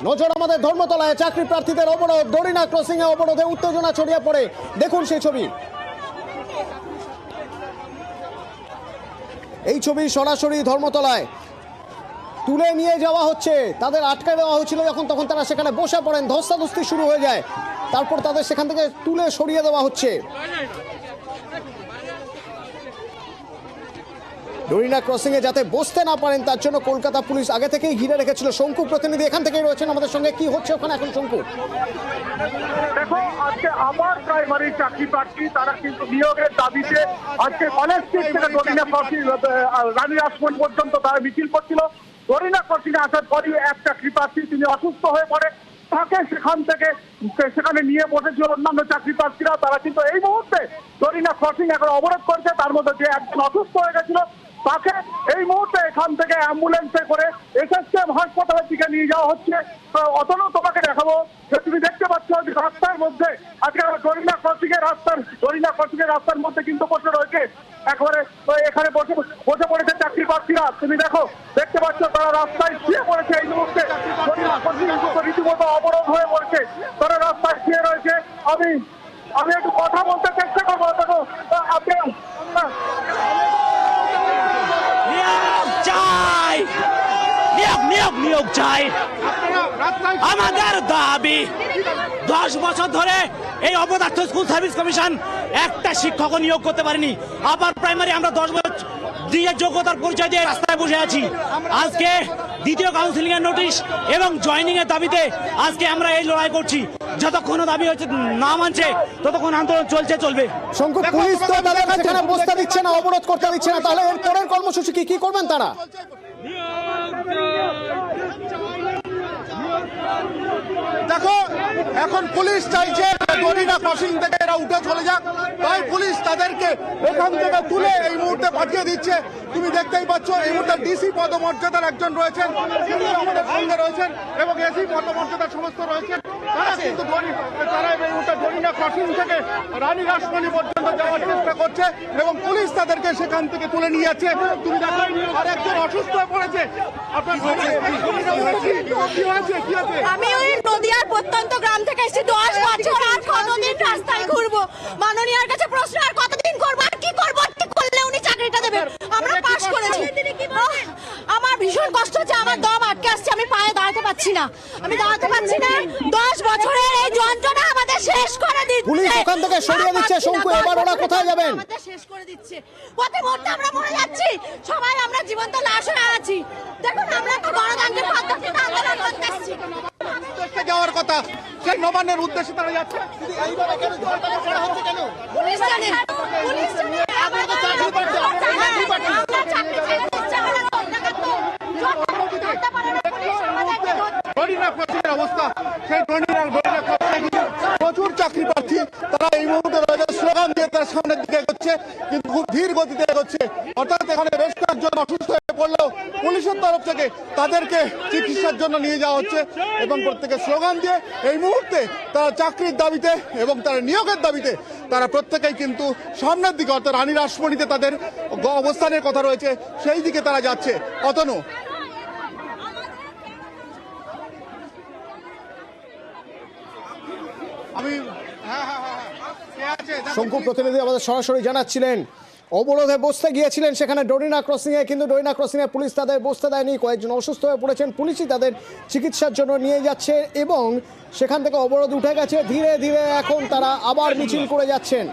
নজর আমাদের ধর্মতলায় চাকরি প্রার্থীদের অবরোধ, ডরিনা ক্রসিং এ অবরোধে উত্তেজনা ছড়িয়ে পড়ে। দেখুন সেই ছবি। এই ছবি সরাসরি ধর্মতলায় তুলে নিয়ে যাওয়া হচ্ছে। তাদের আটকে দেওয়া হয়েছিল যখন, তখন তারা সেখানে বসে পড়েন, ধস্তাধস্তি শুরু হয়ে যায়। তারপর তাদের সেখান থেকে তুলে সরিয়ে দেওয়া হচ্ছে। ডরিনা ক্রসিং এ যাতে বসতে না পারেন তার জন্য কলকাতা পুলিশ আগে থেকেই ঘিরে রেখেছিল। শঙ্কু প্রতিনিধি এখান থেকেই রয়েছেন আমাদের সঙ্গে। কি হচ্ছে ওখানে এখন শঙ্কু? দেখো, আজকে আবার প্রাইমারি চাকরি প্রার্থী তারা কিন্তু নিয়োগের দাবিতে আজকে কলেজ স্ট্রিট থেকে ডরিনা ক্রসিং রানী রাসমণি পর্যন্ত তারা মিছিল করছিল। ডরিনা ক্রসিং আসার পরই এক চাকরি প্রার্থী তিনি অসুস্থ হয়ে পড়ে, তাকে সেখানে নিয়ে বসেছিল অন্যান্য চাকরি প্রার্থীরা। তারা কিন্তু এই মুহূর্তে ডরিনা ক্রসিং এখন অবরোধ করেছে। তার মধ্যে যে একজন অসুস্থ হয়ে গেছিল তাকে এই মুহূর্তে এখান থেকে অ্যাম্বুলেন্সে করে এসএসকেএম হাসপাতালের দিকে নিয়ে যাওয়া হচ্ছে। অতনু, তোমাকে দেখাবো যে তুমি দেখতে পাচ্ছ যে রাস্তার মধ্যে আজকে ডরিনা ক্রসিং এর রাস্তার মধ্যে কিন্তু বসে রয়েছে একেবারে এখানে বসে পড়েছে চাকরি প্রার্থীরা। তুমি দেখতে পাচ্ছ তারা রাস্তায় শুয়ে পড়েছে। এই মুহূর্তে ডরিনা ক্রসিং রীতিমতো অবরোধ হয়ে পড়েছে, তারা রাস্তায় শুয়ে রয়েছে। আমি একটু কথা বলতে চেষ্টা করবো। দেখো, নিয়োগ চাই। আমাদের দাবি 10 বছর ধরে এই অপদার্থ স্কুল সার্ভিস কমিশন একটা শিক্ষক নিয়োগ করতে পারেনি। আপার প্রাইমারি আমরা 10 বছর দিয়ে যোগ্যতার পরিচয় দিয়ে রাস্তায় বসে আছি। আজকে দ্বিতীয় কাউন্সিলিং এর নোটিশ এবং জয়েনিং এর দাবিতে আজকে আমরা এই লড়াই করছি। যতক্ষণ দাবি হচ্ছে না মানছে ততক্ষণ আন্দোলন চলবে। শঙ্কু, পুলিশ তো তাদের সেখানে বসতে দিচ্ছে না, অবরোধ করতে দিচ্ছে না, তাহলে এর পরের কর্মসূচি কি করবেন তারা? দেখো, এখন পুলিশ চাইছে ডরিনা ক্রসিং থেকে এরা উঠে চলে যাক, তাই পুলিশ তাদেরকে এখান থেকে তুলে এই মুহূর্তে পাঠিয়ে দিচ্ছে। তুমি দেখতেই পাচ্ছ এই মুহূর্তে ডিসি পদমর্যাদার একজন রয়েছেন, তিনি আমাদের সঙ্গে রয়েছেন, এবং এসি পদমর্যাদার সমস্ত রয়েছেন। তারা কিন্তু তারা এই মুহূর্তে ডরিনা ক্রসিং থেকে রানী রাসমণি পর্যন্ত যাওয়ার চেষ্টা করছে এবং পুলিশ তাদেরকে সেখান থেকে তুলে নিয়ে যাচ্ছে। তুমি দেখো, আর একজন অসুস্থ হয়ে পড়েছে। আপনার কি হয়েছে? আমি ওই নদিয়ার প্রত্যন্ত গ্রাম থেকে এসেছি। 10 বছর আর কতদিন রাস্তায় ঘুরবো? মাননীয়ার কাছে প্রশ্ন, আর কতদিন করবো, আর কি করবো? কি করলে উনি চাকরিটা দেবেন? আমরা পাস করেছি। আমার ভীষণ কষ্ট হচ্ছে, আমার দম আটকে আসছে, আমি পায়ে দাঁড়াতে পারছি না। 10 বছরের এই যন্ত্রণা আমাদের শেষ করে দিচ্ছে। পুলিশ ওখান থেকে সরিয়ে দিচ্ছে। শঙ্কু, এবার ওরা কোথায় যাবেন? আমাদের শেষ করে দিচ্ছে। প্রতি মুহূর্তে আমরা মরে যাচ্ছি, সবাই আমরা জীবন্ত লাশ হয়ে আছি। দেখুন, আমরা তো গণতান্ত্রিক পদ্ধতিতে আন্দোলন করতেছি। যাওয়ার কথা, সেই নবান্নের উদ্দেশ্যে তারা যাচ্ছে। পুলিশ জানে, আমরা চাকরি করতে ডরিনা ক্রসিংয়ের অবস্থা, সেই ডরিনা ক্রসিং প্রচুর চাকরি প্রার্থী তারা এই মুহূর্তে রয়েছে, স্লোগান দিয়ে তারা সামনের দিকে এগোচ্ছে, কিন্তু খুব ধীর গতিতে এগোচ্ছে। অর্থাৎ এখানে বেশ কয়েকজন অসুস্থ হয়ে পড়লেও পুলিশের তরফ থেকে তাদেরকে চিকিৎসার জন্য নিয়ে যাওয়া হচ্ছে এবং প্রত্যেকে স্লোগান দিয়ে এই মুহূর্তে তারা চাকরির দাবিতে এবং তারা নিয়োগের দাবিতে তারা প্রত্যেকেই কিন্তু সামনের দিকে, অর্থাৎ রানী রাসমণিতে তাদের অবস্থানের কথা রয়েছে, সেই দিকে তারা যাচ্ছে। অতনু, শঙ্কু প্রতিনিধি আমাদের সরাসরি জানাচ্ছিলেন অবরোধে বসতে গিয়েছিলেন সেখানে ডরিনা ক্রসিং এ, কিন্তু ডরিনা ক্রসিং এ পুলিশ তাদের বসতে দেয়নি। কয়েকজন অসুস্থ হয়ে পড়েছেন, পুলিশই তাদের চিকিৎসার জন্য নিয়ে যাচ্ছে এবং সেখান থেকে অবরোধ উঠে গেছে। ধীরে ধীরে এখন তারা আবার মিছিল করে যাচ্ছেন।